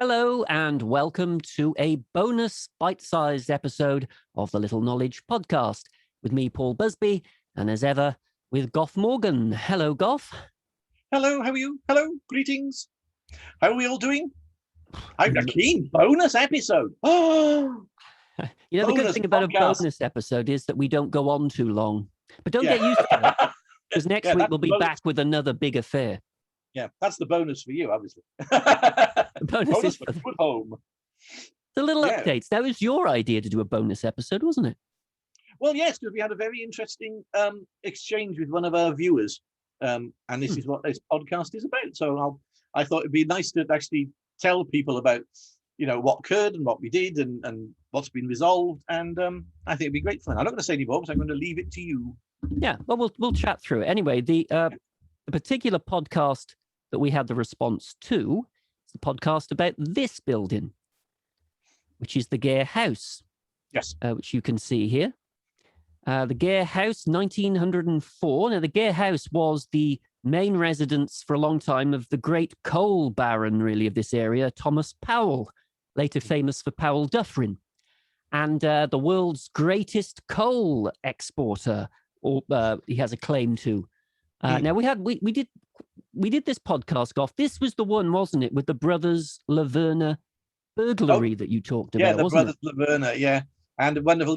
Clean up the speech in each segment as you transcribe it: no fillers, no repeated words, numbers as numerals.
Hello, and welcome to a bonus bite-sized episode of the Little Knowledge Podcast with me, Paul Busby, and as ever, with Goff Morgan. Hello, Goff. Hello, how are you? Hello, greetings. How are we all doing? I'm a keen bonus episode. Oh, You know, the good bonus thing about a podcast. bonus episode is that we don't go on too long. But don't get used to it, because next Yeah, week that's we'll be bonus. back with another big affair. Yeah, that's the bonus for you, obviously. The bonus bonus is for for you at home. the little Yeah. updates. That was your idea to do a bonus episode, wasn't it? Well, yes, because we had a very interesting exchange with one of our viewers, and this is what this podcast is about. So I thought it'd be nice to actually tell people about, what occurred and what we did and what's been resolved. And I think it'd be great fun. I'm not going to say any more because I'm going to leave it to you. Yeah, well, we'll chat through it. Anyway, the particular podcast that we had the response to is the podcast about this building, which is the Gare House. Yes. Which you can see here. The Gare House, 1904. Now, the Gare House was the main residence for a long time of the great coal baron, really, of this area, Thomas Powell, later famous for Powell Dufferin, and the world's greatest coal exporter. He has a claim to. Now we did this podcast, Goff. This was the one, wasn't it, with the brothers Laverna burglary that you talked about? Yeah, the wasn't brothers Laverna, yeah, and a wonderful,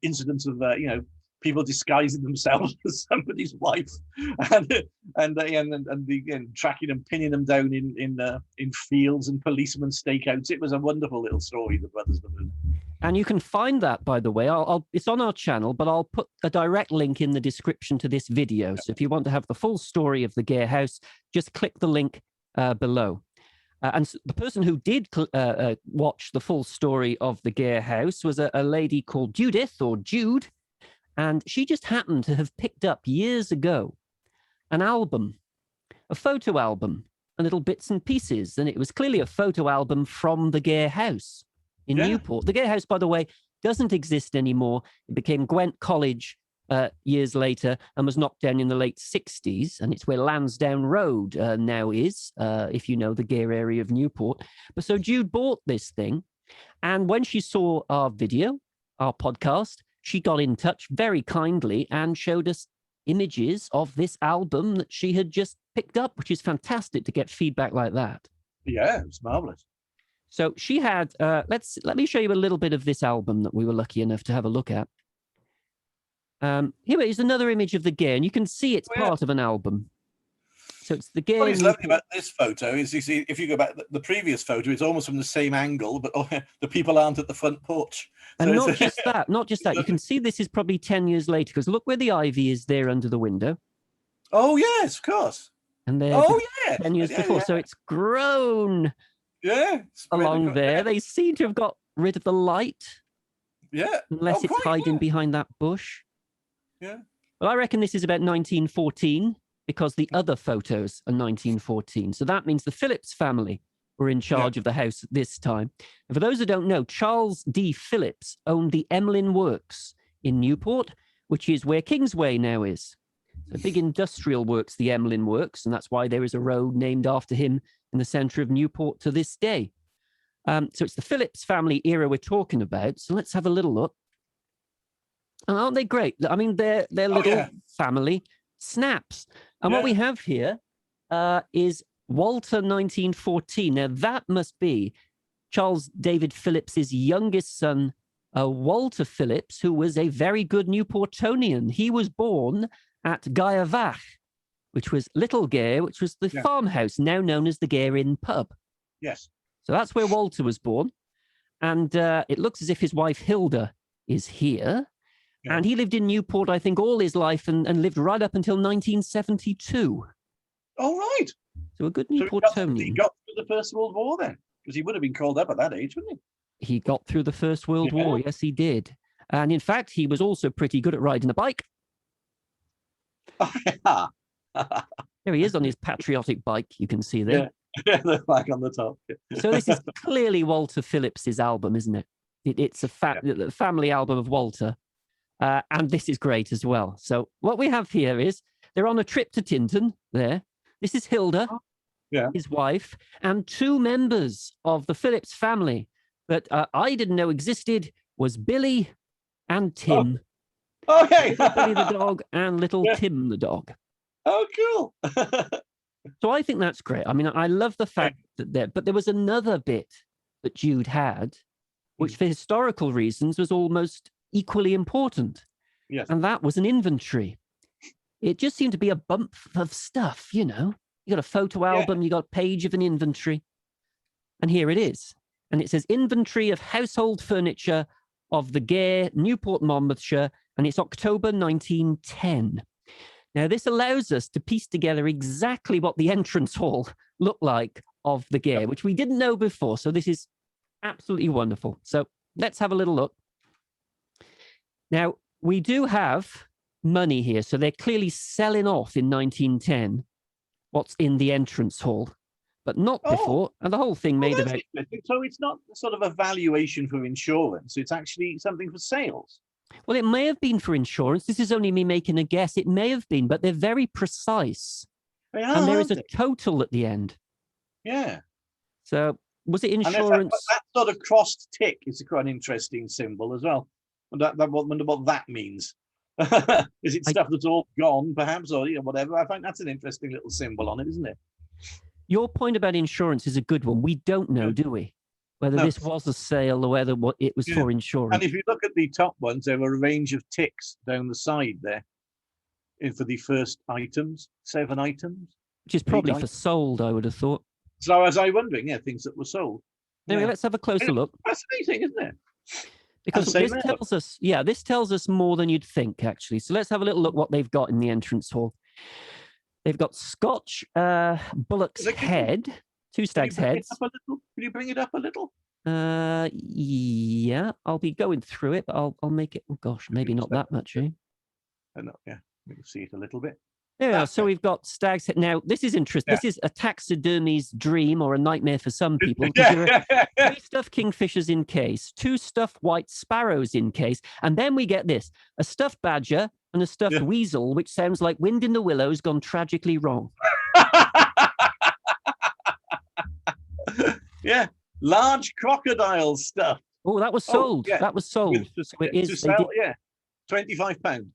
incidents of people disguising themselves as somebody's wife, and tracking and pinning them down in fields and policemen stakeouts. It was a wonderful little story, the brothers Laverna. And you can find that, by the way. It's on our channel, but I'll put a direct link in the description to this video. So if you want to have the full story of the Gare House, just click the link below. And the person who did watch the full story of the Gare House was a lady called Judith, or Jude, and she just happened to have picked up years ago an album, a photo album, and little bits and pieces, and it was clearly a photo album from the Gare House in Newport. The Gare House, by the way, doesn't exist anymore. It became Gwent College years later and was knocked down in the late 60s, and it's where Lansdowne Road now is, if you know the Gare area of Newport. But so Jude bought this thing, and when she saw our video, our podcast, she got in touch very kindly and showed us images of this album that she had just picked up, which is fantastic to get feedback like that. Yeah, it's marvelous. So she had, let me show you a little bit of this album that we were lucky enough to have a look at. Here is another image of the Gare, and you can see it's part of an album. So it's the Gare. What is lovely about this photo is, you see, if you go back, the previous photo, it's almost from the same angle, but the people aren't at the front porch. And not just that, you can see this is probably 10 years later, because look where the ivy is there under the window. Oh, yes, of course. And there, 10 years before. So it's grown along there. They seem to have got rid of the light. Yeah. Unless it's hiding behind that bush. Yeah. Well, I reckon this is about 1914, because the other photos are 1914. So that means the Phillips family were in charge of the house at this time. And for those who don't know, Charles D. Phillips owned the Emlyn Works in Newport, which is where Kingsway now is. So big industrial works, the Emlyn Works, and that's why there is a road named after him in the centre of Newport to this day. So it's the Phillips family era we're talking about. So let's have a little look. And aren't they great? I mean, their little family snaps. And what we have here is Walter 1914. Now, that must be Charles David Phillips's youngest son, Walter Phillips, who was a very good Newportonian. He was born at Gaiavach, which was Little Gare, which was the farmhouse, now known as the Gare Inn Pub. Yes. So that's where Walter was born. And it looks as if his wife Hilda is here. Yeah. And he lived in Newport, I think, all his life and lived right up until 1972. Oh, right. So a good Newportonian. He got through the First World War then, because he would have been called up at that age, wouldn't he? He got through the First World War. Yes, he did. And in fact, he was also pretty good at riding a bike. There he is on his patriotic bike, you can see there. Yeah, the flag on the top. So this is clearly Walter Phillips's album, isn't it? It's a family album of Walter. And this is great as well. So what we have here is they're on a trip to Tintern there. This is Hilda. Yeah. his wife, and 2 members of the Phillips family that I didn't know existed was Billy and Tim. Okay. Little Billy the dog and little Yeah. Tim the dog. Oh, cool. So I think that's great. I mean, I love the fact but there was another bit that Jude had, which for historical reasons was almost equally important. Yes. And that was an inventory. It just seemed to be a bump of stuff, you know. You got a photo album, you got a page of an inventory. And here it is. And it says inventory of household furniture of the Gare, Newport, Monmouthshire, and it's October 1910. Now, this allows us to piece together exactly what the entrance hall looked like of the Gare, which we didn't know before. So this is absolutely wonderful. So let's have a little look. Now, we do have money here. So they're clearly selling off in 1910 what's in the entrance hall, but not before. And the whole thing made about... So it's not sort of a valuation for insurance. It's actually something for sales. Well, it may have been for insurance. This is only me making a guess. It may have been, but they're very precise. They are, and there is aren't a total at the end. Yeah. So was it And insurance? that sort of crossed tick is quite an interesting symbol as well. I wonder what that means. Is it stuff that's all gone, perhaps, or whatever? I find that's an interesting little symbol on it, isn't it? Your point about insurance is a good one. We don't know, do we? Whether this was a sale or whether it was for insurance. And if you look at the top ones, there were a range of ticks down the side there for the first items, 7 items. Which is probably for sold, I would have thought. So as I was wondering, things that were sold. Anyway, let's have a closer look. Fascinating, isn't it? Because this tells us, this tells us more than you'd think, actually. So let's have a little look what they've got in the entrance hall. They've got Scotch bullock's head, 2 stags' heads. Can you bring it up a little? Yeah, I'll be going through it, but I'll make it. Oh gosh, maybe not that much, eh? Yeah, we can see it a little bit. Yeah, so we've got stag's head. Now, this is interesting. This is a taxidermy's dream or a nightmare for some people. There are 3 stuffed kingfishers in case, 2 stuffed white sparrows in case, and then we get this, a stuffed badger and a stuffed weasel, which sounds like Wind in the Willows gone tragically wrong. Yeah, large crocodile stuff. Oh, that was sold. That was sold. So it is. To sell, £25.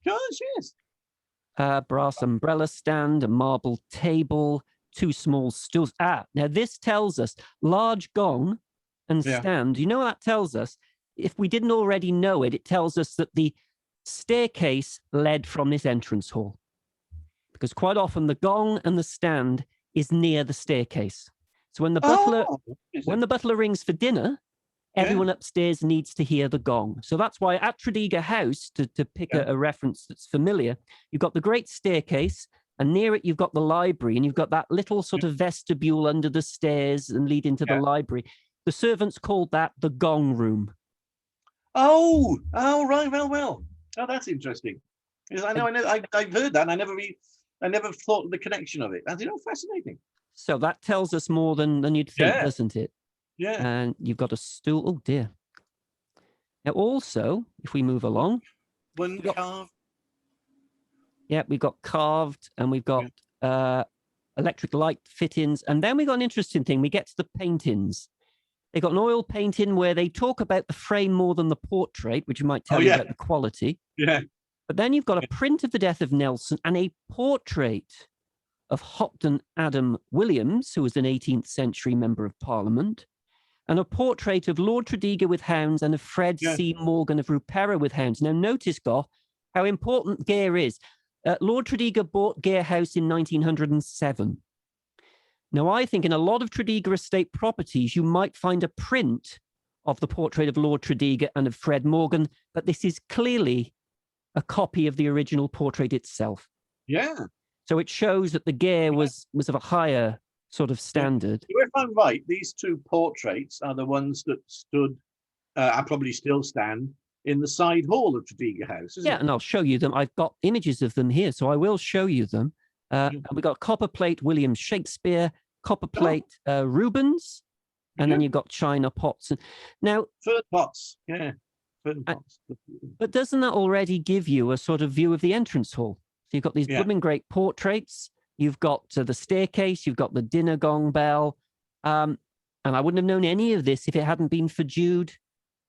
Gosh, yes. Brass umbrella stand, a marble table, 2 small stools. Now this tells us large gong and stand. You know what that tells us? If we didn't already know it, it tells us that the staircase led from this entrance hall. Because quite often the gong and the stand is near the staircase. So when the butler rings for dinner, everyone upstairs needs to hear the gong. So that's why at Tredegar House, to pick a reference that's familiar, you've got the great staircase, and near it you've got the library, and you've got that little sort of vestibule under the stairs and lead into the library. The servants called that the gong room. Oh, right, well. Oh, that's interesting. I know, I've heard that, and I never thought of the connection of it. That's fascinating. So that tells us more than you'd think, doesn't it? Yeah. And you've got a stool. Oh, dear. Now, also, if we move along. Carved. Yeah, we've got carved, and we've got electric light fittings. And then we got an interesting thing. We get to the paintings. They got an oil painting where they talk about the frame more than the portrait, which might tell you about the quality. Yeah. But then you've got a print of the death of Nelson and a portrait of Hopton Adam Williams, who was an 18th century member of Parliament, and a portrait of Lord Tredegar with hounds and of Fred C. Morgan of Rupera with hounds. Now, notice, Gough, how important Gare is. Lord Tredegar bought Gare House in 1907. Now, I think in a lot of Tredegar estate properties, you might find a print of the portrait of Lord Tredegar and of Fred Morgan, but this is clearly a copy of the original portrait itself. Yeah. So it shows that the Gare was of a higher sort of standard. If I'm right, these 2 portraits are the ones that stood, I probably still stand, in the side hall of Tredegar House. And I'll show you them. I've got images of them here, so I will show you them. And we've got copper plate William Shakespeare, copper plate Rubens, and then you've got china pots. Now, fern pots, fern pots. But doesn't that already give you a sort of view of the entrance hall? So you've got these blooming great portraits, You've got the staircase. You've got the dinner gong bell. And I wouldn't have known any of this if it hadn't been for Jude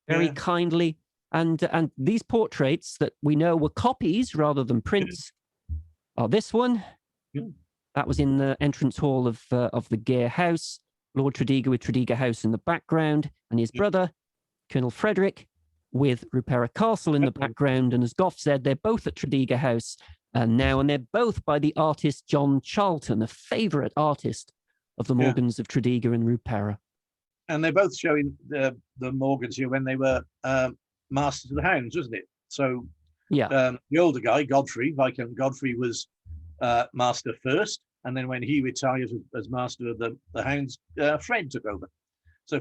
very kindly. And these portraits that we know were copies rather than prints are this one. That was in the entrance hall of the Gare House. Lord Tredegar with Tredegar House in the background, and his brother, Colonel Frederick, with Rupera Castle in the background. And as Gough said, they're both at Tredegar House now, and they're both by the artist John Charlton, a favourite artist of the Morgans of Tredegar and Rupera. And they're both showing the Morgans here when they were Masters of the Hounds, wasn't it? So the older guy, Godfrey, Viscount Godfrey, was Master first. And then when he retired as Master of the Hounds, Fred took over. So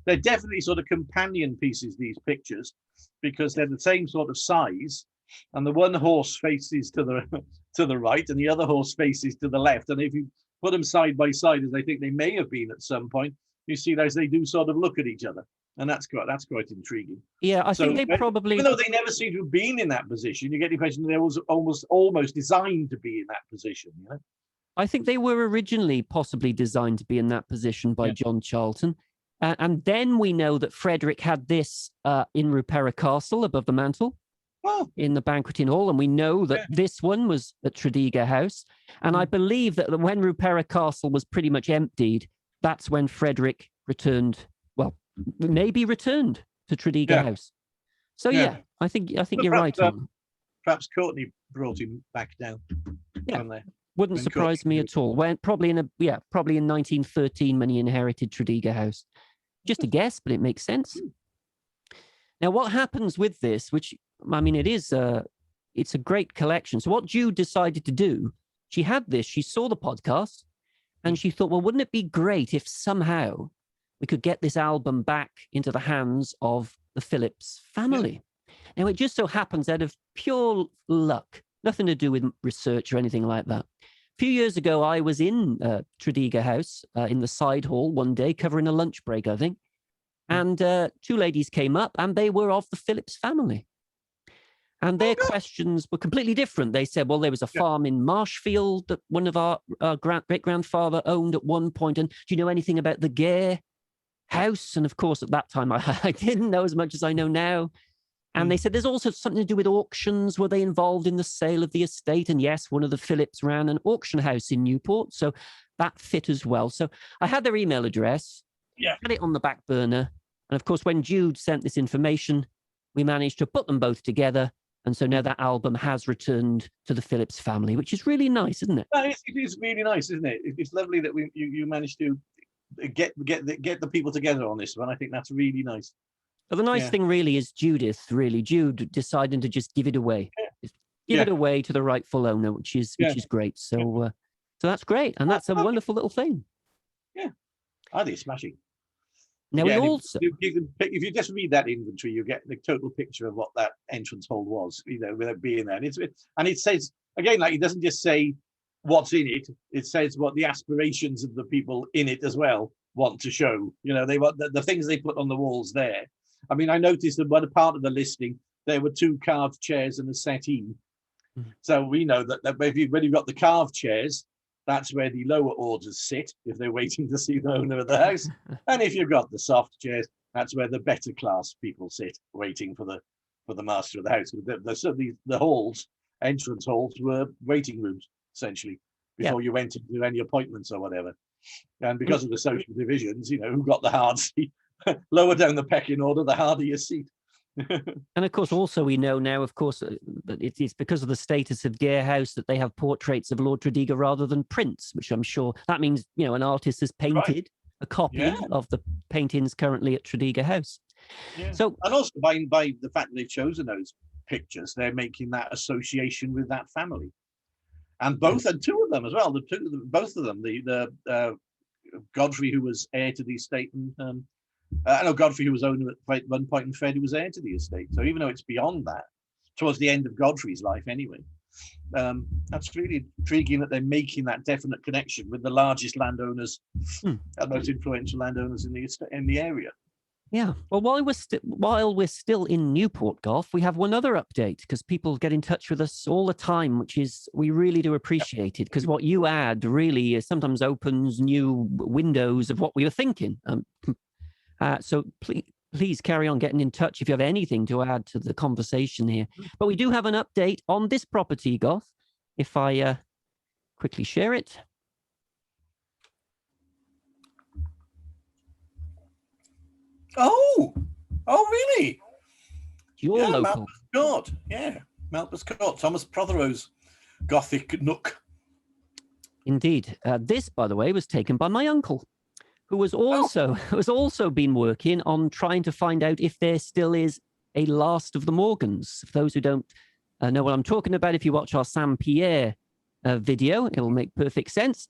they're definitely sort of companion pieces, these pictures, because they're the same sort of size. And the one horse faces to the right and the other horse faces to the left. And if you put them side by side, as I think they may have been at some point, you see as they do sort of look at each other. And that's quite intriguing. Yeah, I think they probably... Even though they never seem to have been in that position, you get the impression they was almost designed to be in that position, you know? I think they were originally possibly designed to be in that position by John Charlton. And then we know that Frederick had this in Rupera Castle above the mantle in the banqueting hall. And we know that this one was at Tredegar House. And I believe that when Rupera Castle was pretty much emptied, that's when Frederick returned, maybe returned to Tredegar House. So I think you're right. Perhaps Courtney brought him back down from there. Wouldn't surprise me at all. Probably in 1913 when he inherited Tredegar House. Just a guess, but it makes sense. Now, what happens with this? Which I mean, it's a great collection. So what Jude decided to do, she had this. She saw the podcast, and she thought, well, wouldn't it be great if somehow we could get this album back into the hands of the Phillips family? Now, it just so happens, out of pure luck, nothing to do with research or anything like that. A few years ago, I was in Tredegar House in the side hall one day, covering a lunch break, I think. And two ladies came up, and they were of the Phillips family. And their questions were completely different. They said, well, there was a farm in Marshfield that one of our great-grandfather owned at one point. And do you know anything about the Gare House? And of course, at that time, I didn't know as much as I know now. And they said there's also something to do with auctions. Were they involved in the sale of the estate? And yes, one of the Phillips ran an auction house in Newport. So that fit as well. So I had their email address, had it on the back burner. And of course, when Jude sent this information, we managed to put them both together. And so now that album has returned to the Phillips family, which is really nice, isn't it? It is really nice, isn't it? It's lovely that you managed to get the people together on this one. I think that's really nice. But the nice thing really is Jude deciding to just give it away. Give it away to the rightful owner, which is great. So so that's great. And that's a wonderful little thing. Yeah. I think it's smashing. Now we also, if you just read that inventory, you get the total picture of what that entrance hall was, without being there. And it says again, like, it doesn't just say what's in it; it says what the aspirations of the people in it as well want to show. They want the things they put on the walls there. I mean, I noticed that one part of the listing there were 2 carved chairs and a settee. So we know that when you've got the carved chairs, that's where the lower orders sit if they're waiting to see the owner of the house. And if you've got the soft chairs, that's where the better class people sit, waiting for the master of the house. The entrance halls were waiting rooms, essentially, before you went into any appointments or whatever. And because of the social divisions, who got the hard seat, lower down the pecking order, the harder your seat. And of course, also we know now, of course, that it is because of the status of Gare House that they have portraits of Lord Tredegar rather than prints, which I'm sure that means, an artist has painted a copy of the paintings currently at Tredegar House. Yeah. So, and also by the fact that they've chosen those pictures, they're making that association with that family. And two of them as well, both of them, the Godfrey, who was heir to the estate, and I know Godfrey, who was owner at one point, and Fred, who was heir to the estate. So even though it's beyond that, towards the end of Godfrey's life anyway, that's really intriguing that they're making that definite connection with the largest landowners and most influential landowners in the area. Yeah. Well, while we're still in Newport Golf, we have one other update because people get in touch with us all the time, which is we really do appreciate it because what you add really sometimes opens new windows of what we were thinking. So please carry on getting in touch if you have anything to add to the conversation here. But we do have an update on this property, Goth. If I quickly share it. Oh, really? Your local. Malpas Court. Yeah, Malpas Court. Thomas Prothero's Gothic nook. Indeed. This, by the way, was taken by my uncle, who was also been working on trying to find out if there still is a Last of the Morgans. For those who don't know what I'm talking about, if you watch our Sam Pierre video, it'll make perfect sense.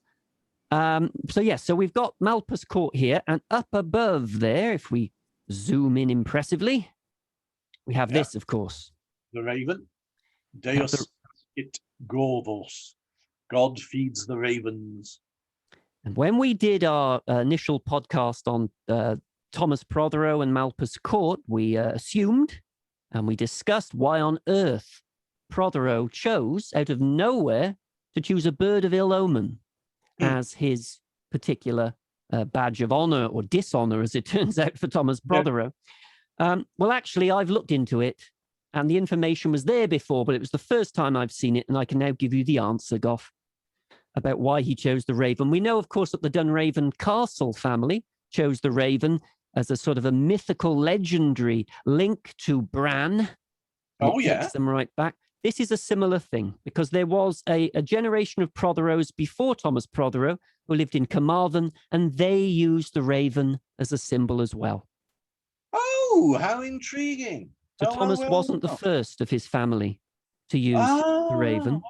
So we've got Malpas Court here, and up above there, if we zoom in impressively, we have this, of course. The raven. Deus it Govos. God feeds the ravens. And when we did our initial podcast on Thomas Prothero and Malpas Court, we assumed and we discussed why on earth Prothero chose, out of nowhere, to choose a bird of ill omen as his particular badge of honor or dishonor, as it turns out for Thomas Prothero. Well, actually, I've looked into it and the information was there before, but it was the first time I've seen it. And I can now give you the answer, Goff, about why he chose the raven. We know, of course, that the Dunraven Castle family chose the raven as a sort of a mythical, legendary link to Bran. Takes them right back. This is a similar thing because there was a generation of Protheros before Thomas Prothero who lived in Carmarthen, and they used the raven as a symbol as well. Oh, how intriguing. So Thomas wasn't the first of his family to use the raven.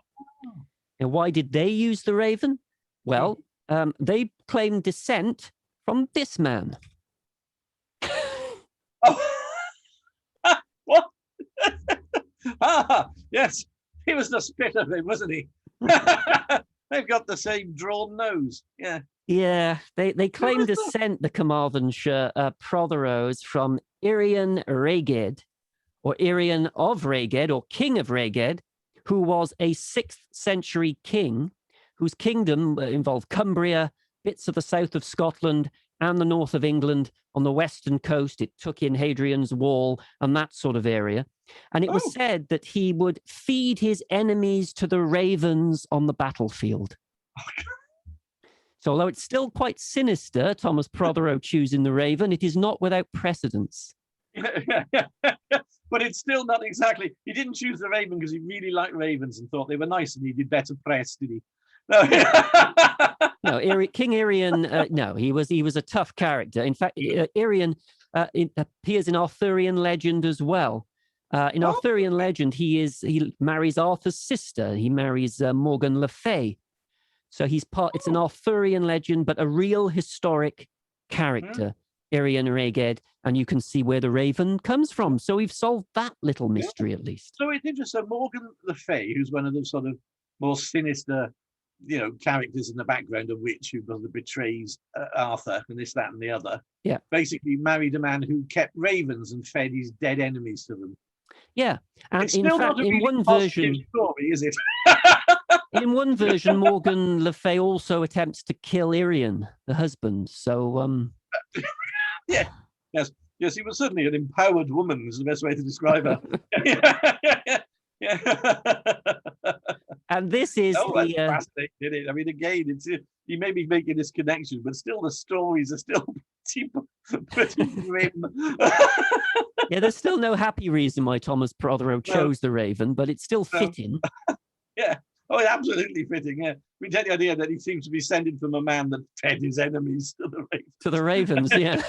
And why did they use the raven? Well, they claim descent from this man. What? Yes, he was the spit of him, wasn't he? They've got the same drawn nose. Yeah, they claim descent, the Carmarthenshire Protheros, from Irian Rhaeged, or Irian of Rhaeged, or King of Rhaeged, who was a 6th century king whose kingdom involved Cumbria, bits of the south of Scotland, and the north of England. On the western coast, it took in Hadrian's Wall and that sort of area. And it was said that he would feed his enemies to the ravens on the battlefield. So although it's still quite sinister, Thomas Prothero choosing the raven, it is not without precedence. But it's still not exactly. He didn't choose the raven because he really liked ravens and thought they were nice and he did better press, did he? No, King Irian, no, he was a tough character. In fact, Irian appears in Arthurian legend as well. In Arthurian legend, he marries Arthur's sister. He marries Morgan Le Fay. So it's an Arthurian legend, but a real historic character, Irian Rhaeged, and you can see where the raven comes from. So we've solved that little mystery at least. So it's interesting. Morgan Le Fay, who's one of the sort of more sinister, characters in the background, of which who betrays Arthur and this, that, and the other. Yeah. Basically married a man who kept ravens and fed his dead enemies to them. Yeah. And it's in fact, in really one version, story, is it? In one version, Morgan Le Fay also attempts to kill Irian, the husband. So, yes, he was certainly an empowered woman, is the best way to describe her. And this is that's fascinating, isn't it? I mean, again, you may be making this connection, but still the stories are still pretty grim. Yeah, there's still no happy reason why Thomas Prothero chose the raven, but it's still fitting. Yeah. Oh, absolutely fitting, yeah. We get the idea that he seems to be sending from a man that fed his enemies to the ravens. To the ravens, yeah.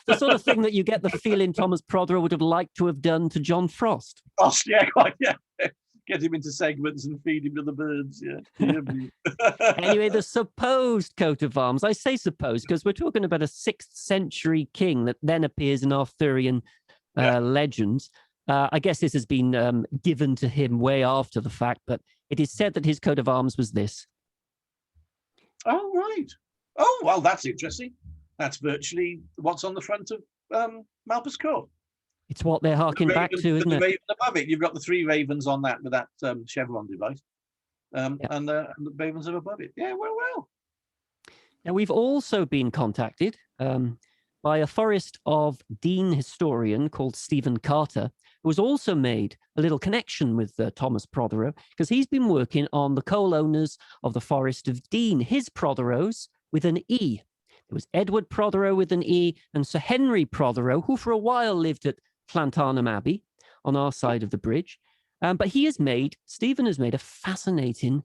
The sort of thing that you get the feeling Thomas Prothero would have liked to have done to John Frost. Frost, yeah, quite, yeah. Get him into segments and feed him to the birds, yeah. Anyway, the supposed coat of arms, I say supposed because we're talking about a 6th century king that then appears in Arthurian legends. I guess this has been given to him way after the fact, but it is said that his coat of arms was this. Oh, right. Oh, well, that's interesting. That's virtually what's on the front of Malpas Court. It's what they're harking back to, isn't the it? raven above it. You've got the 3 ravens on that with that chevron device, and the ravens are above it. Yeah, well. Now, we've also been contacted by a Forest of Dean historian called Stephen Carter, who has also made a little connection with Thomas Prothero, because he's been working on the coal owners of the Forest of Dean, his Protheros with an E. There was Edward Prothero with an E and Sir Henry Prothero, who for a while lived at Llantarnam Abbey on our side of the bridge. But Stephen has made a fascinating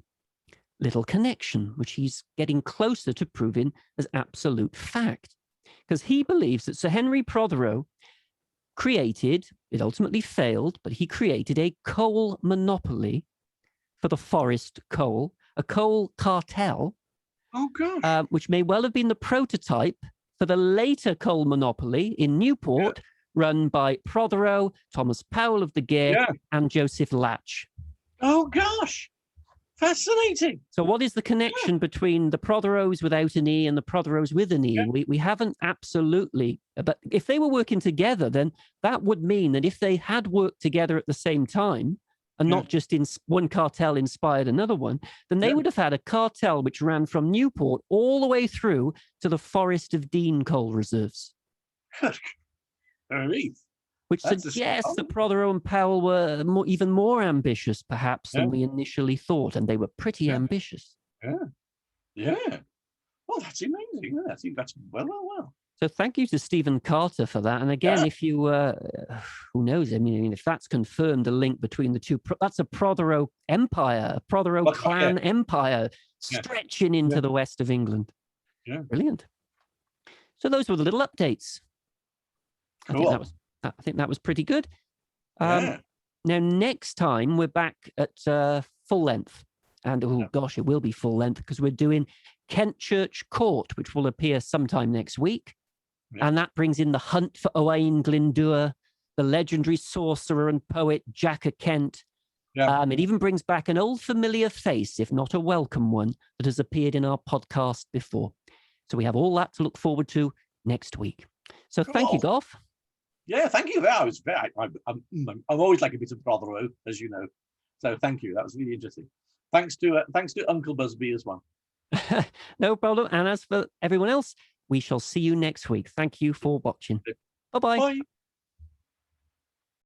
little connection, which he's getting closer to proving as absolute fact. Because he believes that Sir Henry Prothero it ultimately failed, but he created a coal monopoly for the forest coal, a coal cartel. Oh, gosh. Which may well have been the prototype for the later coal monopoly in Newport, run by Prothero, Thomas Powell of the Gare, and Joseph Latch. Oh, gosh. Fascinating. So what is the connection between the Protheros without an E and the Protheros with an E? Yeah. We haven't absolutely, but if they were working together, then that would mean that if they had worked together at the same time, and not just in one cartel inspired another one, then they would have had a cartel which ran from Newport all the way through to the Forest of Dean coal reserves. Which suggests that Prothero and Powell were even more ambitious, perhaps, than we initially thought, and they were pretty ambitious. Yeah. Well, that's amazing. I think that's well. So thank you to Stephen Carter for that. And again, if you, who knows? I mean, if that's confirmed, a link between the two, that's a Prothero empire, a Prothero clan empire stretching into the west of England. Yeah. Brilliant. So those were the little updates. Cool. I think that was pretty good. Now, next time we're back at full length. And, it will be full length because we're doing Kent Church Court, which will appear sometime next week. Yeah. And that brings in the hunt for Owain Glyndŵr, the legendary sorcerer and poet Jack of Kent. Yeah. It even brings back an old familiar face, if not a welcome one, that has appeared in our podcast before. So we have all that to look forward to next week. So thank you, Goff. Yeah, thank you. That was I'm always like a bit of Prothero, as you know. So thank you. That was really interesting. Thanks to Uncle Busby as well. No problem. And as for everyone else, we shall see you next week. Thank you for watching. Bye-bye. Bye.